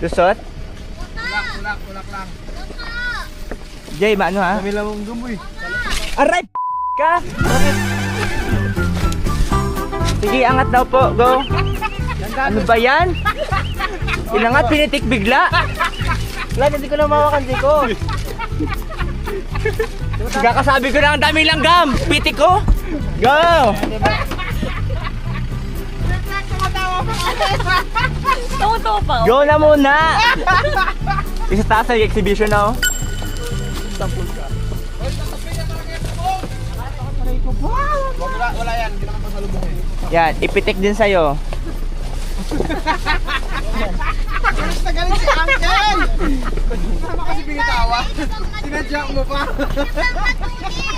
Lusot? Tulak lang. Jay, maano ha? Kami lang mong gumoy. Aray, ka! Sige, angat daw po. Go. Ano ba yan? Inangat, pinitik bigla. Wala, hindi ko na mawakan ko. Kakasabi ko na ang dami langgam. Pitik ko. Go! Tuto pa. Go na muna! Isa taas sa exhibition na oh. Wala yan, hindi naman pasalubong eh. Yan, ipitik din sa'yo. Galis na galis si Uncle! Tama kasi binitawa. Sinadya mo pa.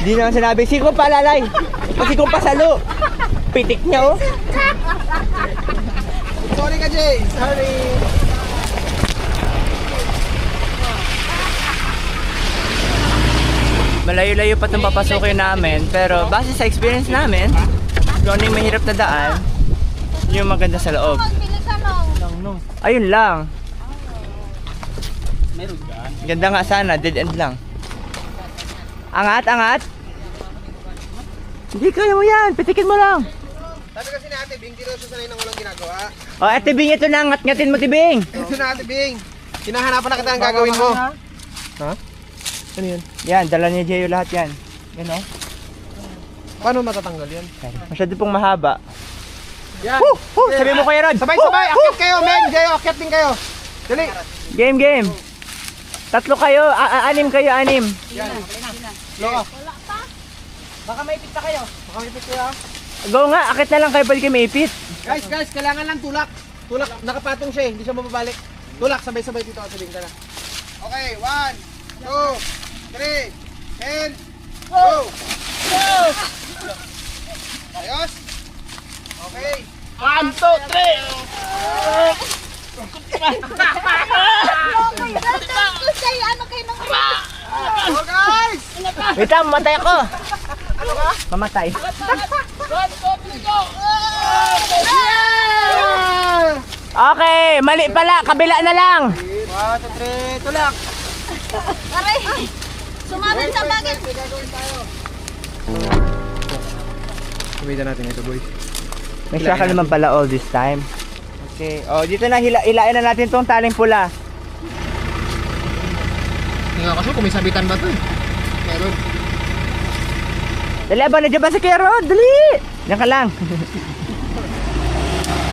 Di naman sinabi, siko pa lalay. Kasi kung pasalo. Pitik niya oh. Sorry ka, Jay. Sorry. Malayo-layo pa itong papasukin namin. Pero base sa experience namin, kung ano yung mahirap na daan, yung maganda sa loob. Ayun lang. Ganda nga sana, dead end lang. Angat, angat. Hindi kaya mo yan, pitikin mo lang. Sabi kasi ni Ate Bing, dito siya sanay ng walang ginagawa. O, Ate Bing, ito na, angat-ngatin mo, Tibing. Ito na Ate Bing. Hinahanapan na kita ang gagawin mo. Ha? Ano yan? Yan, dala ni Jeyo lahat yan. Yan o. Paano matatanggal yan? Masyado pong mahaba. Yan. Sabi mo kay Rod. Sabay-sabay, akyat kayo, men. Jayo, akyat din kayo. Dali. Game, game. Tatlo kayo, anim kayo, anim. Yan. Loka. Baka maipit na kayo. Baka may pito ya. Go nga, akit na lang kayo pwede kayo maipit. Guys, kailangan lang tulak. Tulak, nakapatong siya eh, hindi siya mababalik. Tulak, sabay-sabay dito kasi ka na. Okay, 1, 2, 3, and go! Ayos? Okay. 1, 2, 3! Go guys! Wait lang, mamatay ako. Ano ka? Mamatay. Okay, mali pala, kabila na lang. 1, 2, 3, tulak! Aray! Sumabit sa bagay. May gagawin tayo. Gamitan natin ito, boys. May shaka naman pala all this time. Okay, oh dito na hilain na natin tong taling pula. Hindi nga kaso kung may sabitan ba ito eh. Meron. Dali, ba na dyan ba si Kuya Rod? Dali! Yan ka lang.